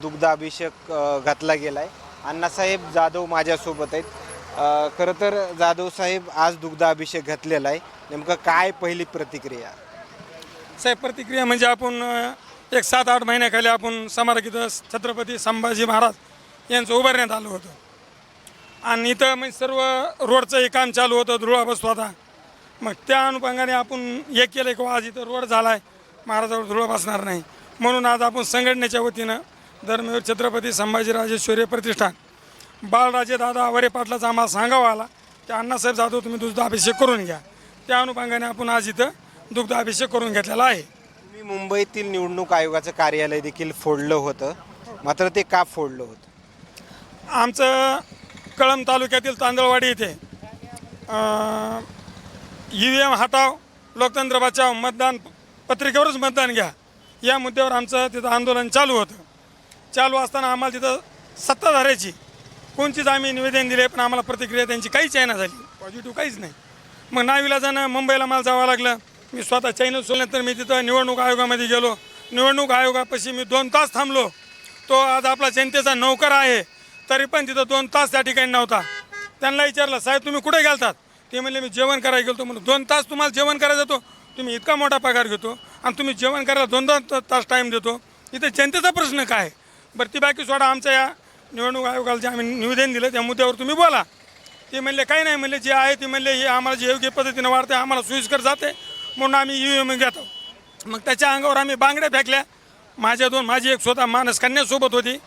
दुग्धाभिषेक घातला गेला आहे. अण्णासाहेब जाधव माझ्यासोबत आहेत. खरं तर जाधव साहेब आज दुग्धाभिषेक घातलेला आहे. नेमकं काय पहिली प्रतिक्रिया? साहेब, प्रतिक्रिया म्हणजे आपण एक 7-8 महिन्याखाली आपण स्मारक छत्रपती संभाजी महाराज यांचं उभारण्यात आलं होतं आणि इथं म्हणजे सर्व रोडचं काम चालू होतं, धुळा बसतो होता. मग त्या अनुषंगाने आपण हे केलं की आज इथं रोड झाला आहे, महाराजावर धुळा बसणार नाही म्हणून आज आपण संघटनेच्या वतीनं धर्मवीर छत्रपती संभाजीराजेश्वरी प्रतिष्ठान बाळराजे दादा आवारे पाटलाचा आम्हाला सांगावा आला की अण्णासाहेब जाधव तुम्ही दुग्धाभिषेक करून घ्या. त्या अनुषंगाने आपण आज इथं दुग्धाभिषेक करून घेतलेला आहे. तुम्ही मुंबईतील निवडणूक आयोगाचं कार्यालय देखील फोडलं होतं, मात्र ते का फोडलं होतं? आमचं कळंब तालुक्यातील तांदळवाडी इथे EVM हटाव लोकतंत्र बचाव मतदान पत्रिकेवरच मतदान घ्या या मुद्द्यावर आमचं तिथं आंदोलन चालू होतं. चालू असताना आम्हाला तिथं सत्ताधाऱ्याची कोणतीच आम्ही निवेदन दिले, पण आम्हाला प्रतिक्रिया त्यांची काहीच येणं झाली, पॉझिटिव्ह काहीच नाही. मग नाविलाजानं मुंबईला मला जावं लागलं. मी स्वतः चॅनल सोडल्यानंतर मी तिथं निवडणूक आयोगामध्ये गेलो. निवडणूक आयोगापाशी मी 2 तास थांबलो. तो आज आपला जनतेचा नौकर आहे, तरी पण तिथं 2 तास त्या ठिकाणी नव्हता. त्यांना विचारलं, साहेब तुम्ही कुठे गेलतात? ते म्हणले मी जेवण करायला गेलो. म्हणून 2 तास तुम्हाला जेवण करायला जातो, तुम्ही इतका मोठा पगार घेतो आणि तुम्ही जेवण करायला 2 तास टाईम देतो. इथे जनतेचा प्रश्न काय आहे? बरं ती बाकी सोडा, आमच्या या निवडणूक आयोगाला जे आम्ही निवेदन दिलं त्या मुद्द्यावर तुम्ही बोला. ते म्हणले काही नाही, म्हणले जे आहे ते म्हणले हे आम्हाला जे योग्य पद्धतीनं वाढते आम्हाला सोयीस्कर जाते म्हणून आम्ही EVM घेतो. मग त्याच्या अंगावर आम्ही बांगड्या फेकल्या. माझी एक स्वतः मानस कन्यासोबत होती,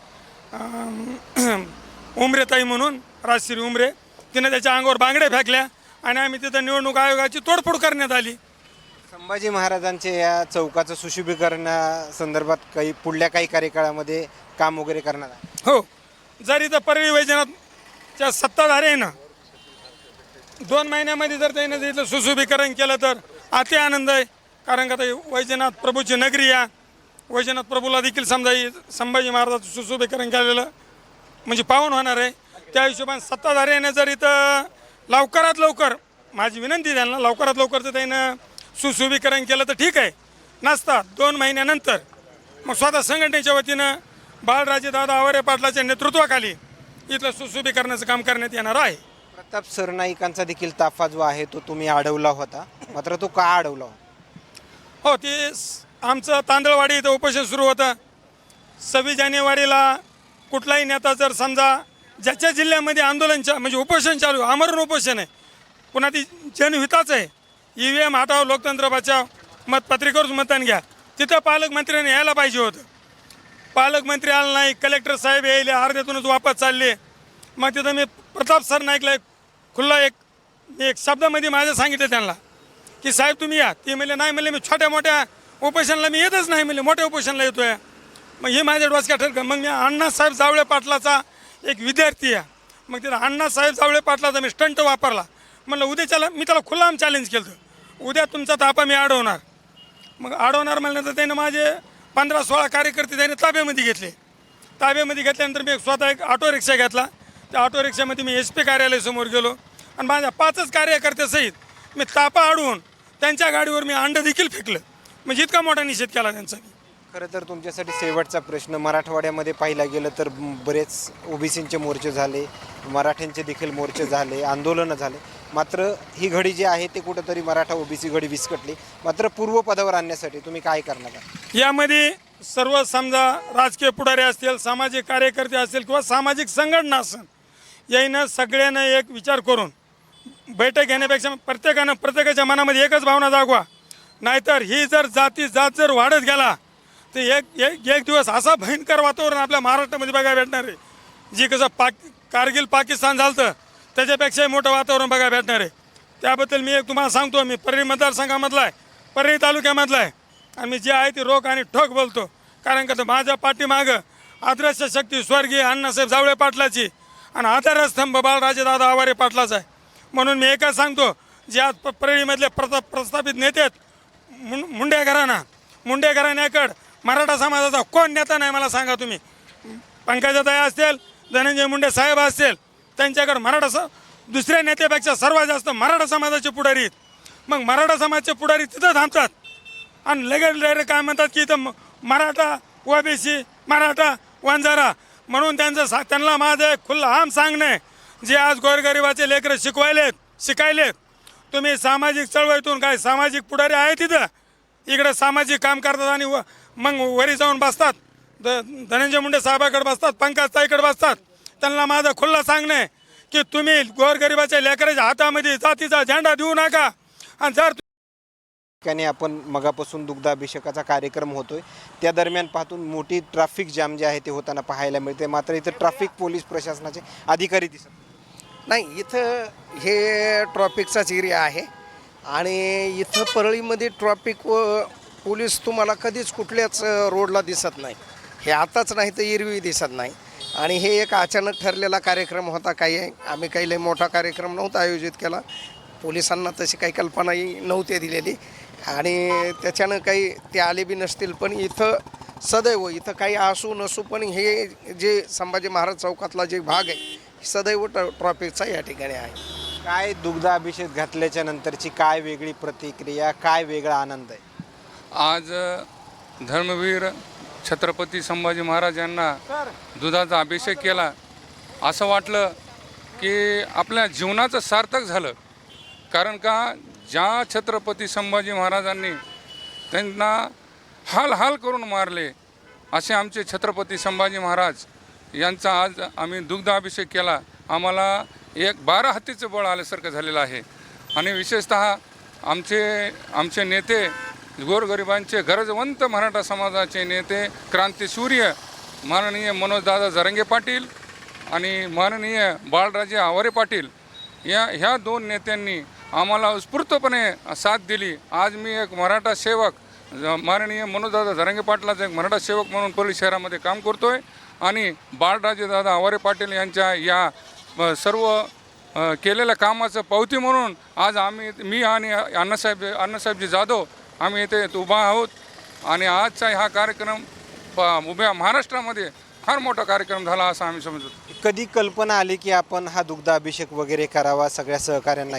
उमरेताई म्हणून, राजश्री उमरे, तिनं त्याच्या अंगावर बांगड्या फेकल्या आणि आम्ही तिथं निवडणूक आयोगाची तोडफोड करण्यात आली. संभाजी महाराजांच्या या चौकाचं सुशोभीकरणासंदर्भात पुढल्या काही कार्यकाळामध्ये काम वगैरे करणार आहे? हो, जर इथं परळी वैजनाथच्या सत्ताधाऱ्यानं 2 महिन्यामध्ये जर त्यानं इथलं सुशोभीकरण केलं तर अति आनंद आहे. कारण का वैजनाथ प्रभूची नगरी या वैजनाथ प्रभूला देखील समजा संभाजी महाराजाचं सुशोभीकरण केलेलं म्हणजे पावन होणार आहे. त्या हिशोबाने सत्ताधाऱ्याने जर इथं लवकरात लवकर, माझी विनंती त्यांना, लवकरात लवकर जर त्यानं सुशोभीकरण केलं तर ठीक आहे. नसता 2 महिन्यानंतर मग स्वतः संघटनेच्या वतीनं बाळराजे दादा आवारे पाटलाच्या नेतृत्वाखाली इथलं सुशोभीकरणाचं काम करण्यात येणार आहे. प्रताप सरनाईकांचा देखील ताफा जो आहे तो तुम्ही अडवला होता, मात्र तो का अडवला होता? हो, ते आमचं तांदळवाडी इथं उपोषण सुरू होतं. 26 जानेवारीला कुठलाही नेता जर समजा ज्याच्या जिल्ह्यामध्ये आंदोलनच्या म्हणजे उपोषण चालू, आमरण उपोषण आहे, पुन्हा ती जनहिताचं आहे, EVM हटाव लोकतंत्र बचाव मतपत्रिकेवरच मतदान घ्या, तिथं पालकमंत्र्यांनी यायला पाहिजे होतं. पालकमंत्री आला नाही, कलेक्टर साहेब यायले अर्ध्यातूनच वापस चालले. मग तिथं मी प्रताप सरनाईकला खुल्ला एक शब्दामध्ये माझं सांगितलं त्यांना की साहेब तुम्ही या. ते म्हणले नाही, म्हणले मी छोट्या मोठ्या उपोषणाला मी येतच नाही, म्हणले मोठ्या उपोषणाला येतो आहे. मग हे माझ्या डोसक्यात ठरलं. मग मी अण्णासाहेब जावळे पाटलाचा एक विद्यार्थी आहे, मग तिथं अण्णासाहेब जावळे पाटलाचा मी स्टंट वापरला. म्हणलं उद्याच्याला मी त्याला खुल्ला चॅलेंज केलं, उद्या तुमचा तापा मी अडवणार. मग अडवणार म्हणल्यानंतर त्यानं माझे 15-16 कार्यकर्ते त्याने ताब्यामध्ये घेतले. ताब्यामध्ये घेतल्यानंतर मी स्वतः एक ऑटो रिक्षा घेतला. त्या ऑटो रिक्षामध्ये मी SP कार्यालयासमोर गेलो आणि माझ्या 5 कार्यकर्त्यासहित मी तापा अडवून त्यांच्या गाडीवर मी अंड देखील फेकलं. म्हणजे इतका मोठा निषेध केला त्यांचा. खरं तर तुमच्यासाठी शेवटचा प्रश्न, मराठवाड्यामध्ये पाहिला गेलं तर बरेच OBCचे मोर्चे झाले, मराठ्यांचे देखील मोर्चे झाले, आंदोलनं झाले, मात्र ही घडी जी आहे ते कुठंतरी मराठा OBC घडी विस्कटली. मात्र पूर्वपदावर आणण्यासाठी तुम्ही काय करणार आहात? यामध्ये सर्व समजा राजकीय पुढारी असतील, सामाजिक कार्यकर्ते असतील किंवा सामाजिक संघटना असेल, यानं सगळ्यांना एक विचार करून बैठक घेण्यापेक्षा प्रत्येकाच्या मनामध्ये एकच भावना जागवा. नाहीतर ही जर जात जर वाढत गेला तर एक दिवस असा भयंकर वातावरण आपल्या महाराष्ट्रामध्ये बघायला भेटणार आहे, जी कसं कारगिल पाकिस्तान झालं तर त्याच्यापेक्षाही मोठं वातावरण बघायला भेटणार आहे. त्याबद्दल मी एक तुम्हाला सांगतो, मी परळी मतदारसंघामधला आहे, परळी तालुक्यामधला आहे आणि मी जे आहे ते रोख आणि ठोक बोलतो. कारण का तर माझ्या पाठीमागं आदर्श शक्ती स्वर्गीय अण्णासाहेब जावळे पाटलाची आणि आधारस्तंभ बाळराजे दादा आवारे पाटलाचा आहे. म्हणून मी एकच सांगतो, जे आज परळीमधले प्रस्थापित नेते आहेत मुंडे घराण्याकडं मराठा समाजाचा कोण नेता नाही मला सांगा तुम्ही. पंकजाताई असतील, धनंजय मुंडे साहेब असतील, त्यांच्याकडं दुसऱ्या नेत्यापेक्षा सर्वात जास्त मराठा समाजाचे पुढारी आहेत. मग मराठा समाजाचे पुढारी तिथं थांबतात आणि लगेच काय म्हणतात की इथं मराठा OBC मराठा वंजारा. म्हणून त्यांना माझं एक खुल्लं आम सांगणे, जे आज गोरगरिबाचे लेकरं शिकायलेत, तुम्ही सामाजिक चळवळीतून काय सामाजिक पुढारी आहे तिथं, इकडे सामाजिक काम करतात आणि मग वरी जाऊन बसतात, धनंजय मुंडे साहेबाकडे बसतात, पंकज ताईकडे बसतात. त्यांना माझं खुल्लं सांगणे की तुम्ही गोरगरिबाच्या लेकराच्या हातामध्ये जातीचा झेंडा देऊ नका. आणि जर ठिकाणी आपण मगापासून दुग्धाभिषेकाचा कार्यक्रम होतोय त्या दरम्यान पाहतून मोठी ट्रॅफिक जाम जे आहे ते होताना पाहायला मिळते. मात्र इथं ट्रॅफिक पोलीस प्रशासनाचे अधिकारी दिसत नाही. इथं हे ट्रॉफिकचाच एरिया आहे आणि इथं परळीमध्ये ट्रॉफिक व पोलीस तुम्हाला कधीच कुठल्याच रोडला दिसत नाही. हे आताच नाही तर एरवी दिसत नाही. आणि हे एक अचानक ठरलेला कार्यक्रम होता. आम्ही काही लय मोठा कार्यक्रम नव्हता आयोजित केला. पोलिसांना तशी काही कल्पनाही नव्हती दिलेली आणि त्याच्यानं काही ते आले बी नसतील. पण इथं सदैव इथं काही असू नसू पण हे जे संभाजी महाराज चौकातला जे भाग आहे सदैव ट्रॉफिकचा या ठिकाणी आहे. काय दुग्धाभिषेक घातल्याच्या नंतरची काय वेगळी प्रतिक्रिया, काय वेगळा आनंद आहे? आज धर्मवीर छत्रपती संभाजी महाराज यांना दुधाचा अभिषेक केला. असं वाटलं की आपल्या जीवनाचं सार्थक झालं. कारण का ज्या छत्रपती संभाजी महाराजांनी त्यांना हाल करून मारले असे आमचे छत्रपती संभाजी महाराज यांचा आज आम्ही दुग्ध अभिषेक केला. आम्हाला एक 12 हत्तीचं बळ आल्यासारखं झालेलं आहे. आणि विशेषतः आमचे नेते गोरगरिबांचे गरजवंत मराठा समाजाचे नेते क्रांतीसूर्य माननीय मनोजदादा जरांगे पाटील आणि माननीय बाळराजे आवारे पाटील ह्या 2 नेत्यांनी आम्हाला उत्स्फूर्तपणे साथ दिली. आज मी एक मराठा सेवक माननीय मनोजदादा जरांगे पाटलाचा एक मराठा सेवक म्हणून परळी शहरामध्ये काम करतो आहे. आणि बाळराजे दादा आवारे पाटील यांच्या या सर्व केलेल्या कामाचं पावती म्हणून आज मी आणि अण्णासाहेबजी जाधव आम्ही इथे उभा आहोत. आणि आजचा हा कार्यक्रम उभ्या महाराष्ट्रामध्ये फार मोठा कार्यक्रम झाला असं आम्ही समजतो. कधी कल्पना आली की आपण हा दुग्धाभिषेक वगैरे करावा सगळ्या सहकाऱ्यांना?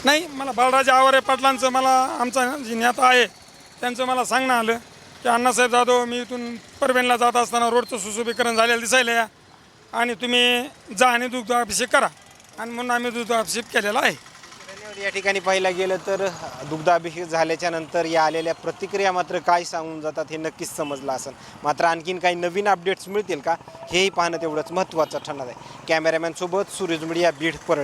नाही, मला बाळराजे आवारे पाटलांचं आमचा जे नेता आहे त्यांचं मला सांगणं आलं की अण्णासाहेब जाधव मी इथून परभणीला जात असताना रोडचं सुशोभीकरण झालेलं दिसायला या आणि तुम्ही जा आणि दुग्धाभिषेक करा. आणि म्हणून आम्ही दुग्धाभिषेक केलेला आहे. या ठिकाणी पाहायला गेलं तर दुग्धाभिषेक झाल्याच्या नंतर या आलेल्या प्रतिक्रिया मात्र काय सांगून जातात हे नक्कीच समजलं असेल. मात्र आणखीन काही नवीन अपडेट्स मिळतील का हेही पाहणं तेवढंच महत्त्वाचं ठरणार आहे. कॅमेरामॅनसोबत सूरज मीडिया, बीड, परळी.